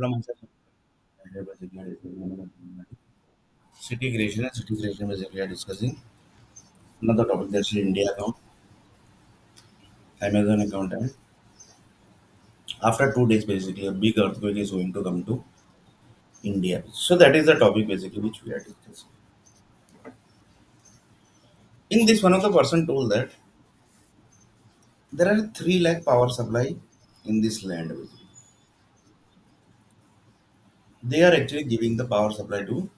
Mausam. City creation and city creation basically are discussing. Another topic that's India account, Amazon account, and after 2 days basically a big earthquake is going to come to India. So that is the topic basically which we are discussing. In this, one of the person told that there are 3 lakh power supply in this land. Basically. They are actually giving the power supply to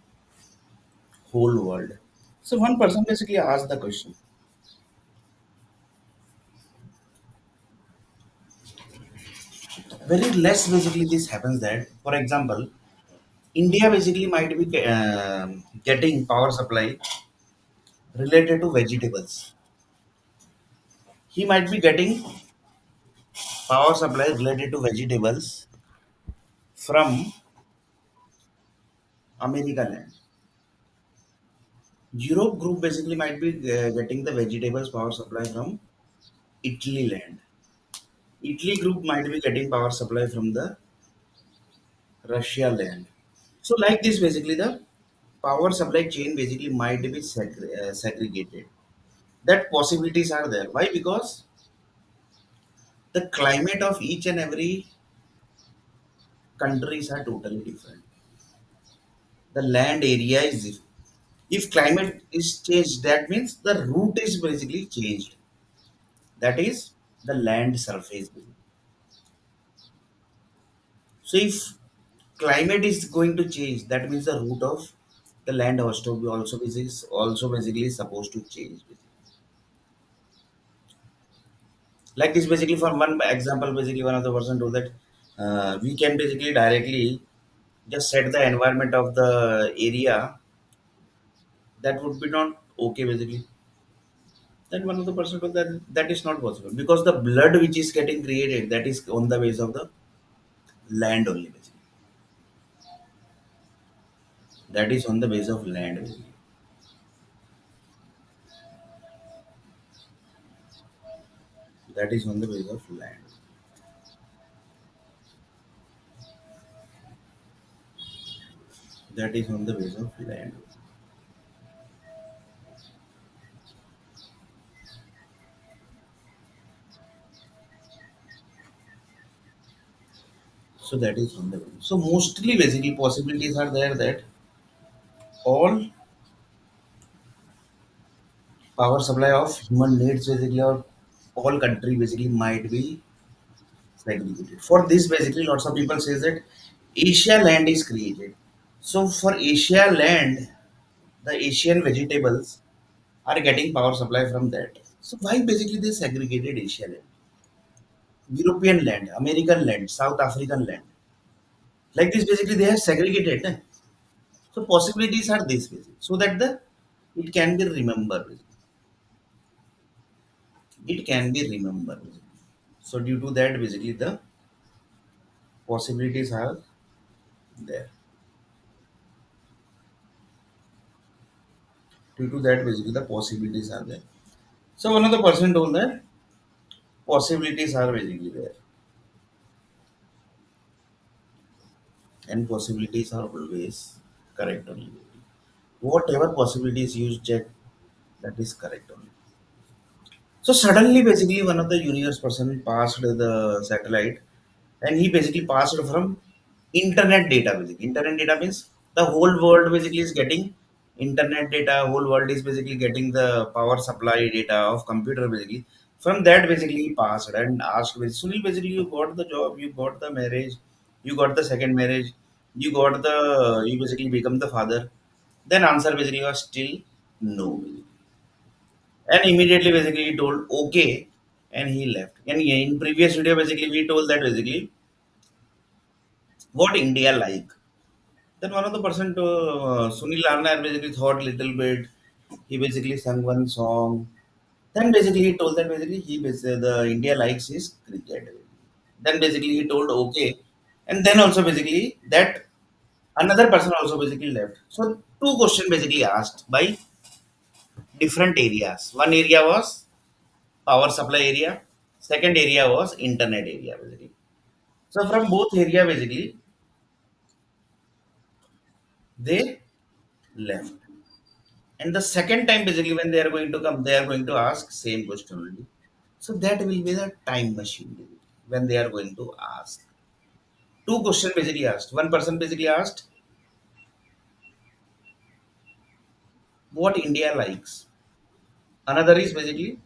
whole world. So one person basically asked the question. Very less basically this happens that, for example, India basically might be getting power supply related to vegetables. He might be getting power supply related to vegetables from America land. Europe group basically might be getting the vegetables power supply from Italy land. Italy group might be getting power supply from the Russia land. So like this basically the power supply chain basically might be segregated. That possibilities are there. Why? Because the climate of each and every countries are totally different. The land area is different. If climate is changed, that means the route is basically changed. That is the land surface. So if climate is going to change, that means the route of the land has to be also basically supposed to change. Like this, basically, for one example, basically one of the person told that we can basically directly just set the environment of the area. That would be not okay, basically. Then one of the person told that that is not possible because the blood which is getting created, that is on the base of the land only, basically. That is on the base of land, basically. That is on the base of land. That is on the base of land. So that is on the base. So mostly, basically, possibilities are there that all power supply of human needs, basically, or all country, basically, might be segregated. For this, basically, lots of people says that Asia land is created. So for Asia land, the Asian vegetables are getting power supply from that. So why basically they segregated Asia land, European land, American land, South African land? Like this, basically they have segregated. Eh? So possibilities are this basically, so that the it can be remembered. Basically. It can be remembered. Basically. So due to that, basically the possibilities are there. Due to that, basically the possibilities are there. So one of the person told that possibilities are basically there, and possibilities are always correct only. Whatever possibilities you check, that is correct only. So suddenly, basically, one of the universe person passed the satellite, and he basically passed from internet data. Basically, internet data means the whole world basically is getting internet data. Whole world is basically getting the power supply data of computer. Basically, from that basically he passed and asked, Sunil, basically you got the job, you got the marriage, you got the second marriage, you basically become the father. Then answer basically was still no. And immediately basically he told okay and he left. And in previous video basically we told that basically what India like. Then one of the person to Sunil Arnar basically thought little bit. He basically sang one song. Then basically he told that basically the India likes his cricket. Then basically he told okay. And then also basically that another person also basically left. So two questions basically asked by different areas. One area was power supply area. Second area was internet area basically. So from both area basically they left. And the second time, basically, when they are going to come, they are going to ask same question only. So that will be the time machine basically, when they are going to ask. Two questions basically asked. One person basically asked what India likes. Another is basically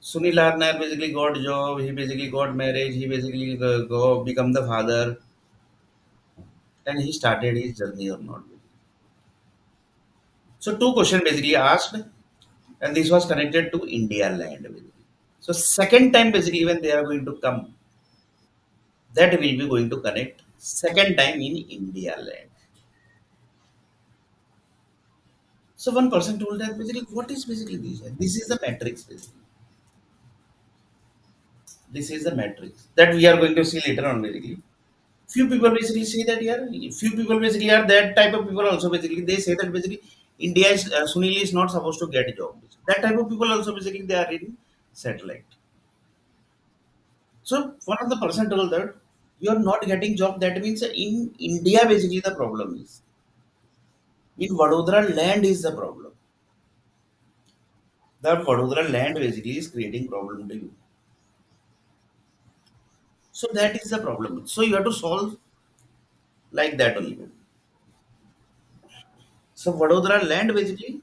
Sunil Arnar basically got job. He basically got marriage. He basically go become the father, and he started his journey or not. So two questions basically asked, and this was connected to India land. Basically. So second time basically when they are going to come, that will be going to connect second time in India land. So one person told that basically what is basically this? This is the matrix basically. This is the matrix that we are going to see later on basically. Few people basically say that yeah, few people basically are that type of people also basically they say that basically India is Sunil is not supposed to get a job. That type of people also basically they are in satellite. So one of the person told that you are not getting job. That means in India basically the problem is in Vadodara land is the problem. The Vadodara land basically is creating problem to you. So that is the problem. So you have to solve like that only. So Vadodara land basically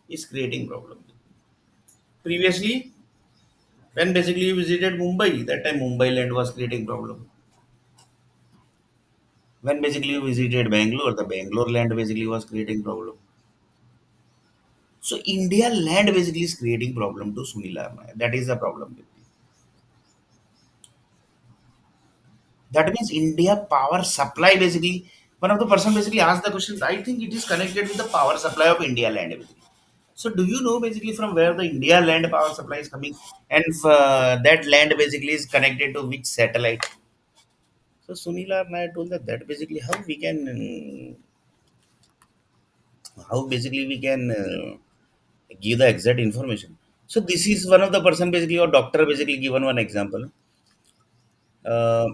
is creating problem. Previously, when basically you visited Mumbai, that time Mumbai land was creating problem. When basically you visited Bangalore, the Bangalore land basically was creating problem. So India land basically is creating problem to Sunil Arma. That is the problem. That means India power supply basically. One of the person basically asked the question. I think it is connected with the power supply of India land. Basically. So do you know basically from where the India land power supply is coming, and that land basically is connected to which satellite? So Sunil Arna told that basically how basically we can give the exact information. So this is one of the person basically or doctor basically given one example. Uh,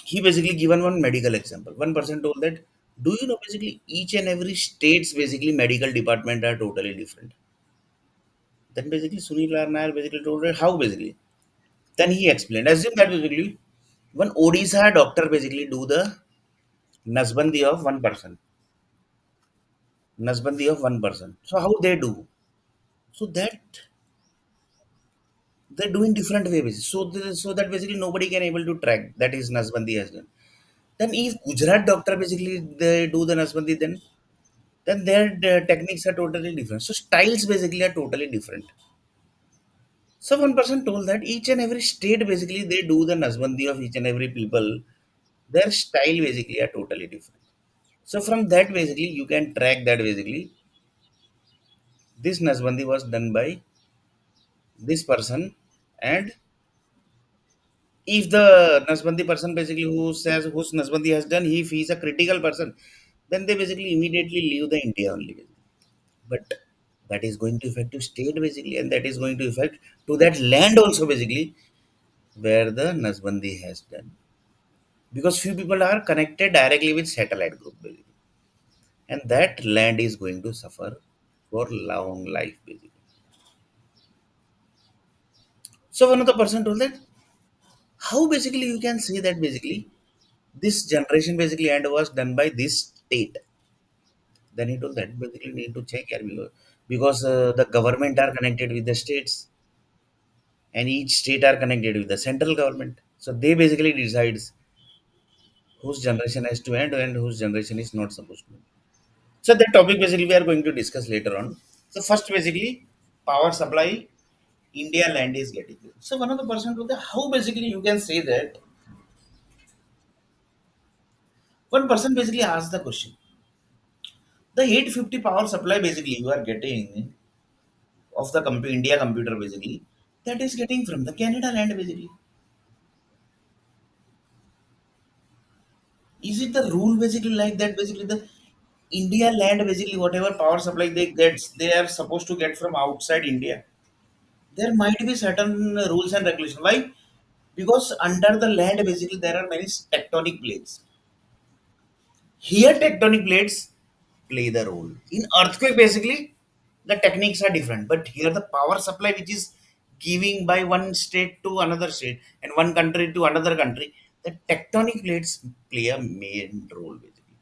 he basically given one medical example. One person told that, do you know basically each and every states basically medical department are totally different. Then basically Sunil Arnair basically told that how basically. Then he explained. Assume that basically one Odisha doctor basically do the Nasbandi of one person. Nasbandi of one person. So how they do? So that they do in different ways. So that basically nobody can able to track. That is Nasbandi has done. Then if Gujarat doctor basically they do the Nasbandi, then their techniques are totally different. So styles basically are totally different. So one person told that each and every state basically they do the Nasbandi of each and every people. Their style basically are totally different. So from that basically you can track that basically this Nasbandi was done by this person, and if the Nasbandi person basically who says whose Nasbandi has done, if he is a critical person, then they basically immediately leave the India only. But that is going to affect to state basically, and that is going to affect to that land also basically where the Nasbandi has done. Because few people are connected directly with satellite group basically, and that land is going to suffer for long life basically. So one of the person told that how basically you can say that basically this generation basically and was done by this state. Then he told that basically need to check here because the government are connected with the states, and each state are connected with the central government. So they basically decides whose generation has to end and whose generation is not supposed to end. So that topic basically we are going to discuss later on. So first basically power supply India land is getting. So one of the person told that how basically you can say that one person basically asked the question. The 850 power supply basically you are getting of the India computer basically that is getting from the Canada land basically. Is it the rule basically like that basically the India land basically whatever power supply they get they are supposed to get from outside India. There might be certain rules and regulations. Why? Because under the land basically there are many tectonic plates. Here, tectonic plates play the role. In earthquake, basically, the techniques are different. But here, the power supply, which is giving by one state to another state and one country to another country, the tectonic plates play a main role, basically.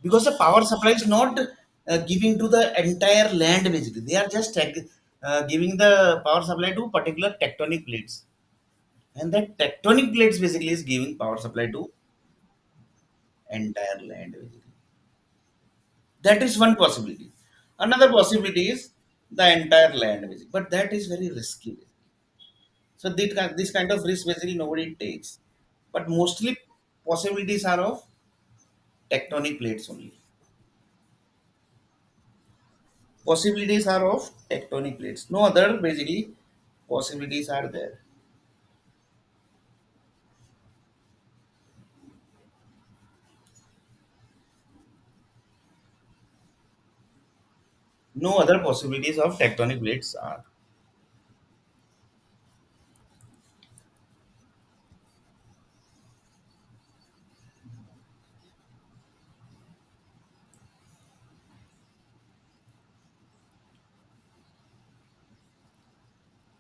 Because the power supply is not giving to the entire land, basically. They are just giving the power supply to particular tectonic plates. And that tectonic plates basically is giving power supply to entire land, basically. That is one possibility. Another possibility is the entire land visit, but that is very risky. So this kind of risk basically nobody takes. But mostly possibilities are of tectonic plates only. Possibilities are of tectonic plates. No other basically possibilities are there. No other possibilities of tectonic plates are.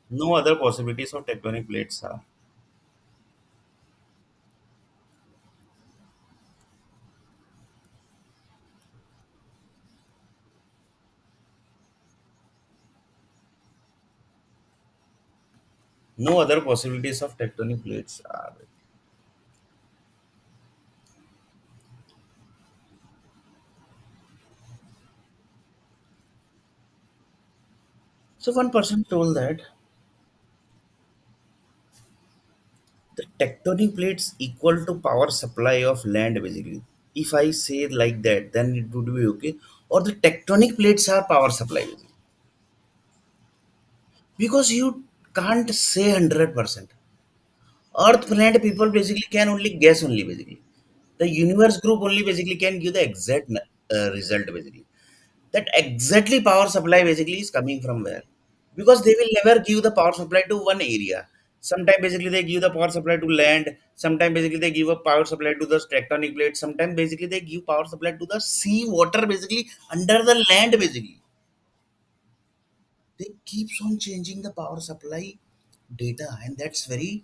No other possibilities of tectonic plates are. No other possibilities of tectonic plates are. So one person told that the tectonic plates equal to power supply of land basically. If I say like that, then it would be okay. Or the tectonic plates are power supply basically. Because you can't say 100%. Earth planet people basically can only guess only basically. The universe group only basically can give the exact result basically. That exactly power supply basically is coming from where, because they will never give the power supply to one area. Sometimes basically they give the power supply to land, sometimes basically they give a power supply to the tectonic plate, sometimes basically they give power supply to the sea water basically under the land basically. They keeps on changing the power supply data, and that's very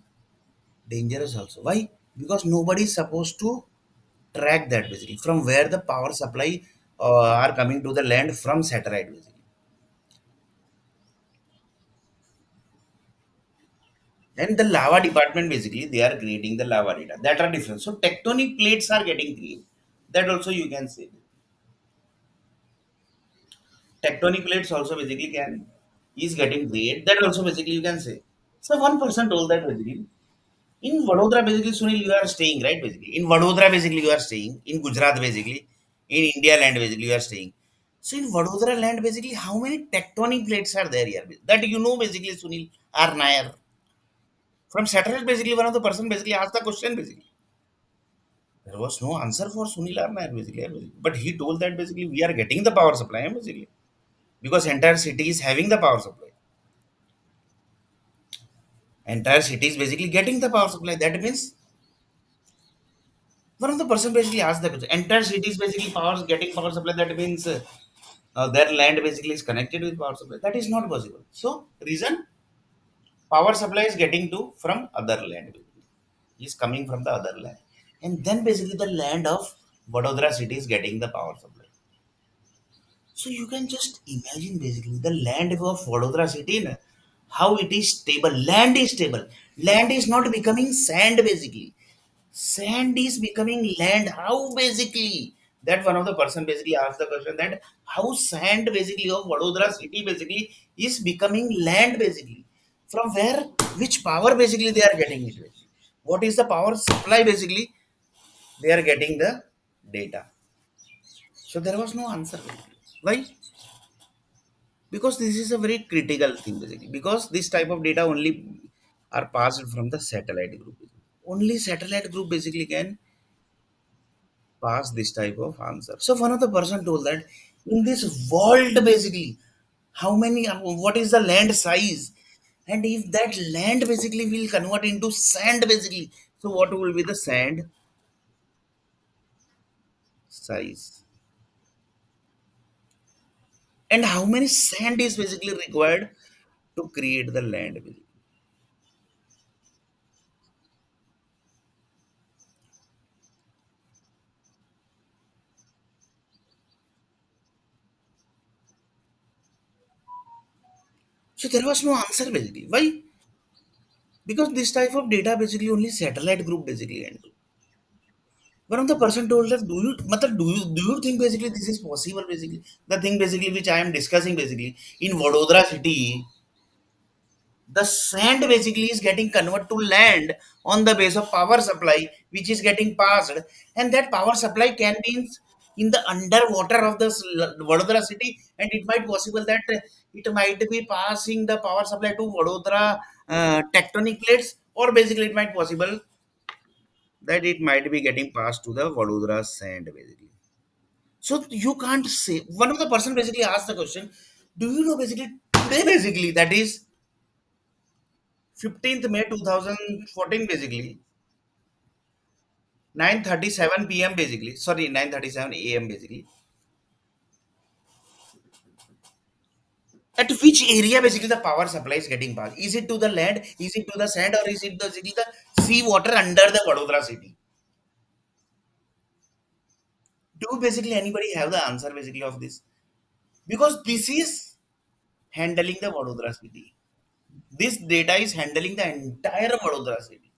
dangerous also. Why? Because nobody is supposed to track that basically from where the power supply are coming to the land from satellite basically. And the lava department basically they are creating the lava data that are different. So tectonic plates are getting created. That also you can say. Tectonic plates also basically can is getting created. That also basically you can say. So one person told that basically in Vadodara basically Sunil you are staying right basically. In Vadodara basically you are staying. In Gujarat basically. In India land basically you are staying. So in Vadodara land basically how many tectonic plates are there here? That you know basically Sunil or Nair. From satellite basically one of the person basically asked the question basically. There was no answer for Sunil Arnair basically. But he told that basically we are getting the power supply basically. Because entire city is having the power supply. Entire city is basically getting the power supply. That means one of the person basically asked the question. Entire city is basically power getting power supply. That means their land basically is connected with power supply. That is not possible. So reason power supply is getting to from other land. Basically. Is coming from the other land. And then basically the land of Vadodara city is getting the power supply. So you can just imagine basically the land of Vadodara city, na, how it is stable. Land is stable. Land is not becoming sand basically. Sand is becoming land. How basically? That one of the person basically asked the question that how sand basically of Vadodara city basically is becoming land basically. From where? Which power basically they are getting it? Basically? What is the power supply basically? They are getting the data. So there was no answer. Why? Because this is a very critical thing basically, because this type of data only are passed from the satellite group. Only satellite group basically can pass this type of answer. So one of the person told that in this world basically how many what is the land size, and if that land basically will convert into sand basically, so what will be the sand size, and how many sand is basically required to create the land. So there was no answer basically. Why? Because this type of data basically only satellite group basically handle. One of the person told us, do you think basically this is possible basically? The thing basically which I am discussing basically in Vadodara city, the sand basically is getting converted to land on the base of power supply which is getting passed, and that power supply can be in the underwater of the Vadodara city, and it might possible that it might be passing the power supply to Vadodara tectonic plates, or basically it might possible that it might be getting passed to the Vadodara sand basically. So you can't say. One of the person basically asked the question, do you know basically today basically that is 15th May 2014 basically 9:37 p.m. basically, sorry, 9:37 a.m. basically, at which area basically the power supply is getting passed? Is it to the land, is it to the sand, or is it basically the sea water under the Vadodara city? Do basically anybody have the answer basically of this? Because this is handling the Vadodara city. This data is handling the entire Vadodara city.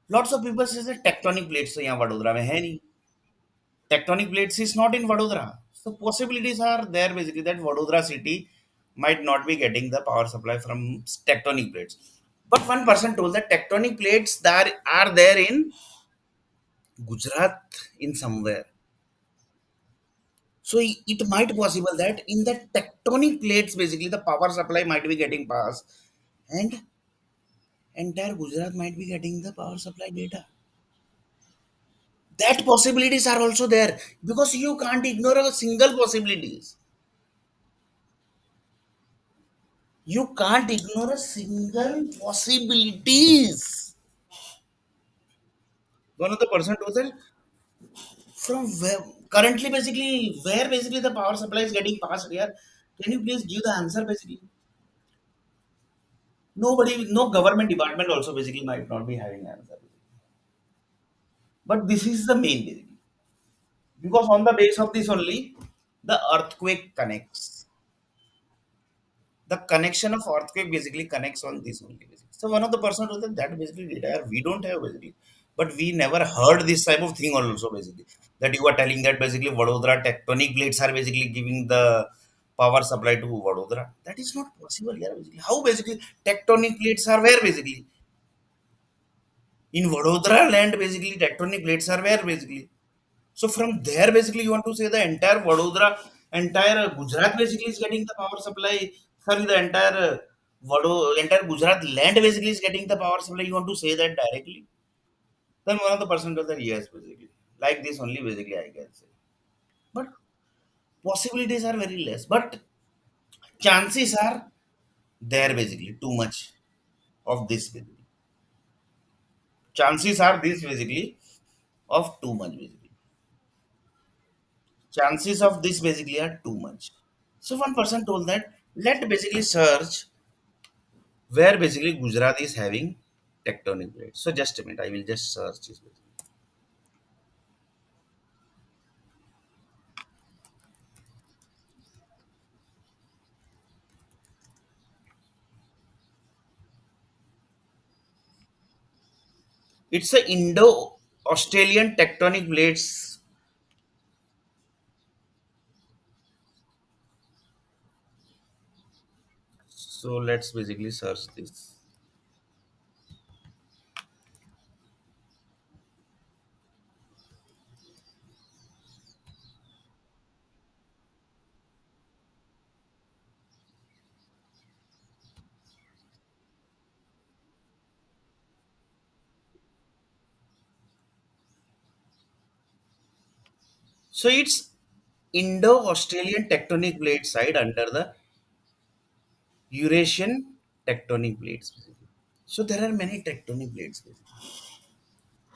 Lots of people say that tectonic plates तो यहाँ वडोदरा में है नहीं. Tectonic plates is not in Vadodara. So possibilities are there basically that Vadodara city might not be getting the power supply from tectonic plates. But one person told that tectonic plates that are there in Gujarat in somewhere. So it might possible that in the tectonic plates basically the power supply might be getting passed, and entire Gujarat might be getting the power supply data. That possibilities are also there because you can't ignore a single possibilities. You can't ignore a single possibilities. One of the person told that from where currently basically where basically the power supply is getting passed here. Can you please give the answer basically? Nobody, no government department also basically might not be having answer. But this is the main basically. Because on the base of this only, the earthquake connects. The connection of earthquake basically connects on this only basically. So one of the person told that basically data we don't have basically, but we never heard this type of thing also basically, that you are telling that basically Vadodara tectonic plates are basically giving the power supply to Vadodara. That is not possible here basically. How basically tectonic plates are where basically in Vadodara land basically tectonic plates are where basically. So from there, basically, you want to say the entire Vadodara, entire Gujarat basically is getting the power supply. Sorry, the entire entire Gujarat land basically is getting the power supply. You want to say that directly? Then one of the person does that, yes, basically. Like this only, basically, I can say. But possibilities are very less. But chances are there, basically, too much of this, basically. Chances are this, basically, of too much, basically. Chances of this, basically, are too much. So one person told that let basically search where basically Gujarat is having tectonic plates. So just a minute, I will just search this. It's a Indo-Australian tectonic plates. So let's basically search this. So it's Indo-Australian tectonic plate side under the Eurasian tectonic plates. Basically. So there are many tectonic plates. Basically.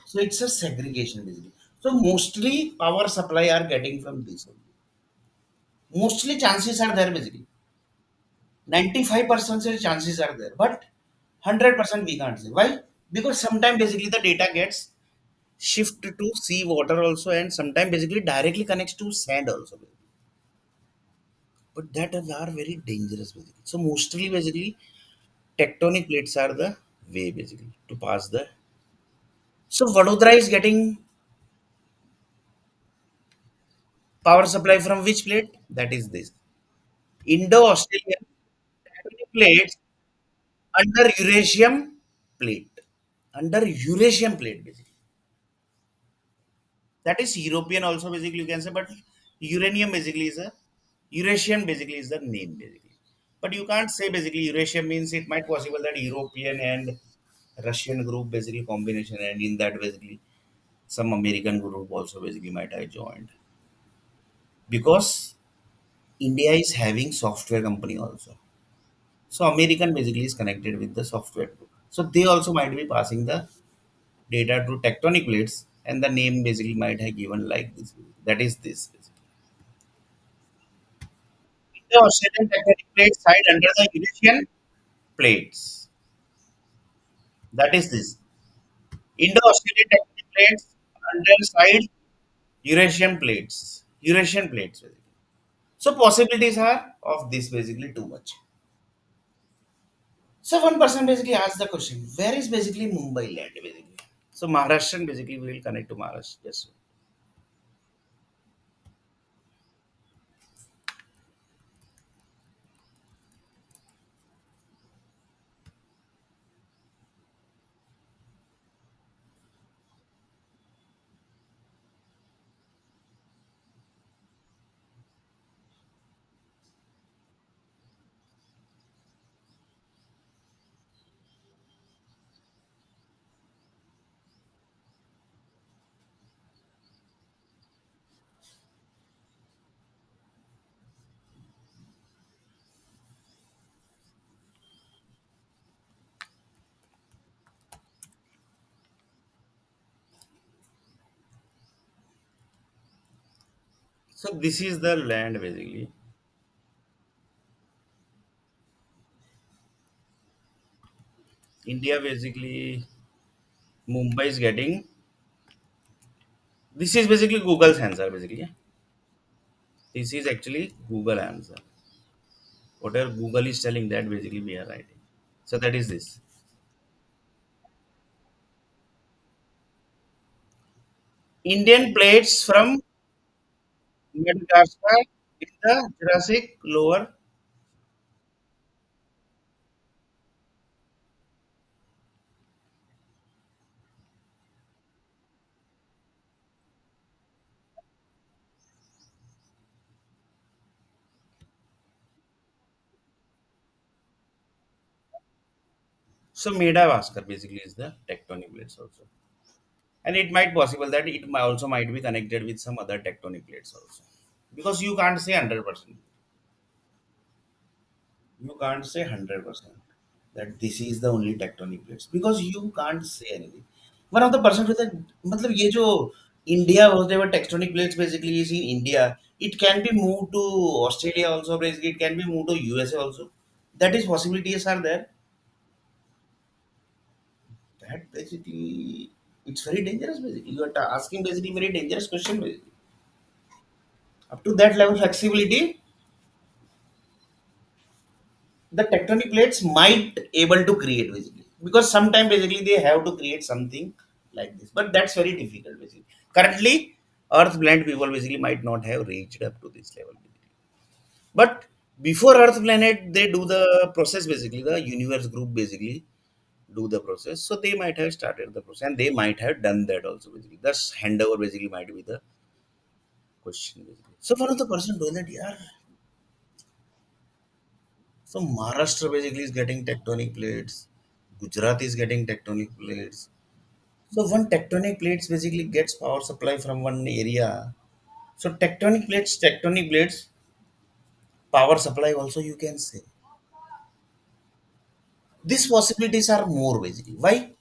So it's a segregation basically. So mostly power supply are getting from this only. Mostly chances are there basically. 95% chances are there, but 100% we can't say. Why? Because sometimes basically the data gets shift to sea water also, and sometimes basically directly connects to sand also. But that are very dangerous basically. So mostly basically tectonic plates are the way basically to pass the. So Vadodara is getting power supply from which plate? That is this Indo-Australian tectonic plates under Eurasian plate. Under Eurasian plate basically. That is European also basically you can say, but uranium basically is a Eurasian basically is the name basically. But you can't say basically Eurasian means it might possible that European and Russian group basically combination, and in that basically some American group also basically might have joined, because India is having software company also. So American basically is connected with the software group. So they also might be passing the data to tectonic plates, and the name basically might have given like this. That is this. Basically. The Australian tectonic plates side under the Eurasian plates. That is this. Indo-Australian tectonic plates under side Eurasian plates. Eurasian plates basically. So possibilities are of this basically too much. So one person basically asked the question, where is basically Mumbai land basically? So Maharashtrian basically we will connect to Maharashtra. Yes. So this is the land basically. India basically Mumbai is getting. This is basically Google's answer basically. Yeah. This is actually Google answer. Whatever Google is telling, that basically we are writing. So that is this. Indian plates from Madagascar in the Jurassic lower. So Madagascar basically is the tectonic plates also. And it might possible that it also might be connected with some other tectonic plates also. Because you can't say 100%. You can't say 100% that this is the only tectonic plates, because you can't say anything. One of the person with the मतलब ये जो India whatever tectonic plates basically is in India, it can be moved to Australia also basically, it can be moved to USA also. That is possibilities are there. That basically it's very dangerous basically. You are asking basically very dangerous question basically. Up to that level flexibility, the tectonic plates might able to create basically, because sometimes basically they have to create something like this, but that's very difficult basically. Currently earth planet people basically might not have reached up to this level basically. But before earth planet they do the process basically, the universe group basically do the process, so they might have started the process and they might have done that also basically. Thus handover basically might be the question basically. So one of the person doing that, yeah. So Maharashtra basically is getting tectonic plates. Gujarat is getting tectonic plates. So one tectonic plates basically gets power supply from one area. So tectonic plates, power supply also you can say. These possibilities are more basically. Why?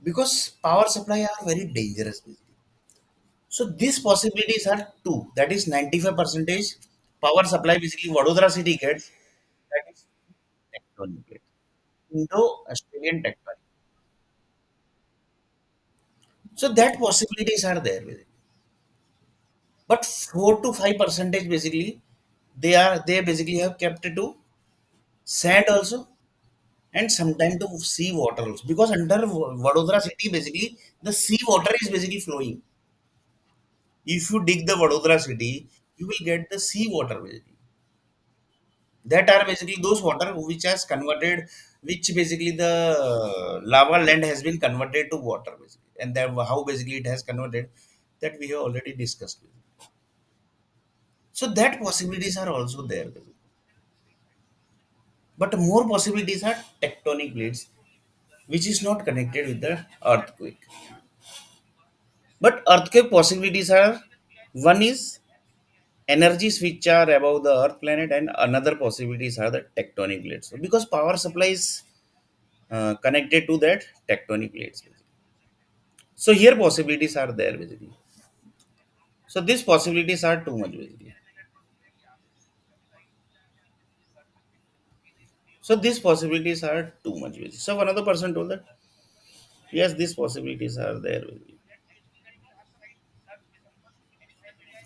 Because power supply are very dangerous basically. So these possibilities are two. That is 95 percentage power supply basically Vadodara city gets. That is tectonic plate. Indo-Australian tectonic. So that possibilities are there. Basically. But 4 to 5 percentage basically they basically have kept it to sand also and sometimes to sea water also because under Vadodara city basically the sea water is basically flowing. If you dig the Vadodara city, you will get the sea water basically. That are basically those water which has converted, which basically the lava land has been converted to water basically, and then how basically it has converted that we have already discussed. So that possibilities are also there, basically. But more possibilities are tectonic plates, which is not connected with the earthquake. But earthquake possibilities are one is energies which are above the earth planet, and another possibilities are the tectonic plates. So because power supply is connected to that tectonic plates. Basically. So here possibilities are there basically. So these possibilities are too much basically. So these possibilities are too much basically. So one other person told that yes, these possibilities are there basically.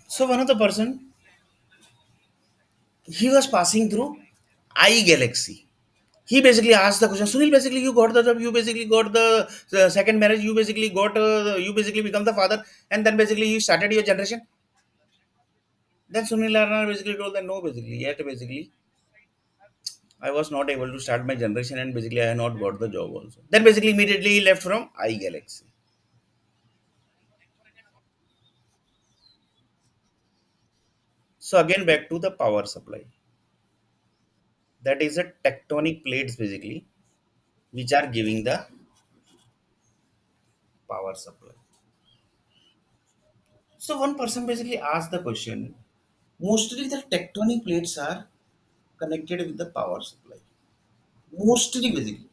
So one other person he was passing through I galaxy. He basically asked the question, Sunil, basically you got the job, you basically got the second marriage, you basically got, you basically become the father, and then basically you started your generation. Then Sunil Arna basically told that no, basically, yet basically I was not able to start my generation and basically I had not got the job also. Then basically immediately he left from iGalaxy. So again back to the power supply. That is a tectonic plates basically which are giving the power supply. So one person basically asked the question, mostly the tectonic plates are connected with the power supply. Mostly basically.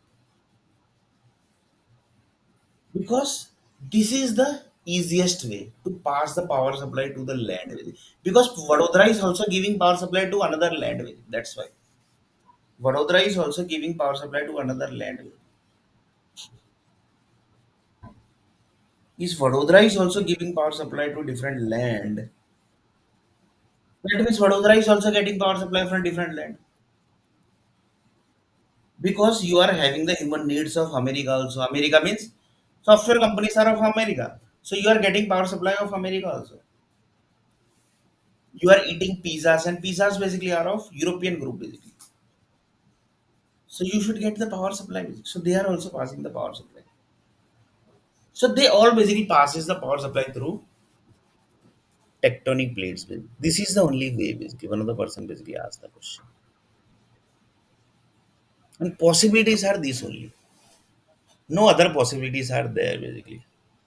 Because this is the easiest way to pass the power supply to the land. Basically. Because Vadodara is also giving power supply to another land. Basically. That's why. Vadodara is also giving power supply to another land. Is Vadodara is also giving power supply to different land. That means Vadodara is also getting power supply from different land. Because you are having the human needs of America also. America means software companies are of America. So you are getting power supply of America also. You are eating pizzas and pizzas basically are of European group basically. So you should get the power supply basically. So they are also passing the power supply. So they all basically passes the power supply through tectonic plates. This is the only way basically. One of the person basically asked the question. And possibilities are these only. No other possibilities are there basically.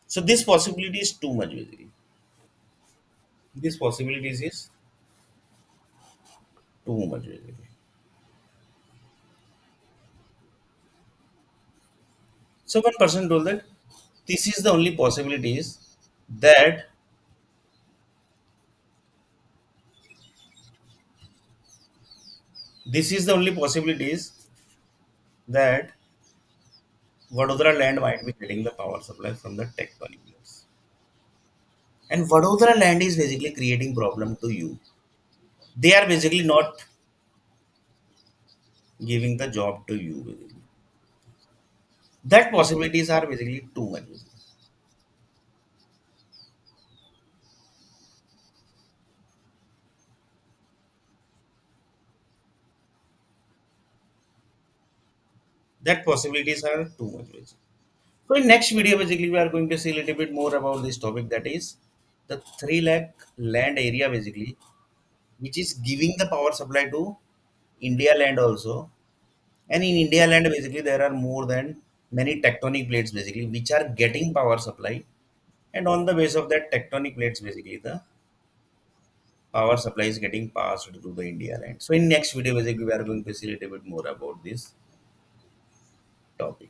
So this possibility is too much basically. This possibilities is too much basically. So one person told that this is the only possibilities that this is the only possibilities that Vadodara land might be getting the power supply from the tectonic plates. And Vadodara land is basically creating problem to you. They are basically not giving the job to you. Basically. That possibilities are basically too much. Basically. That possibilities are too much. Basically. So in next video, basically, we are going to see a little bit more about this topic. That is the 3 lakh land area, basically, which is giving the power supply to India land also. And in India land, basically, there are more than many tectonic plates, basically, which are getting power supply. And on the base of that tectonic plates, basically, the power supply is getting passed to the India land. So in next video, basically, we are going to see a little bit more about this topic.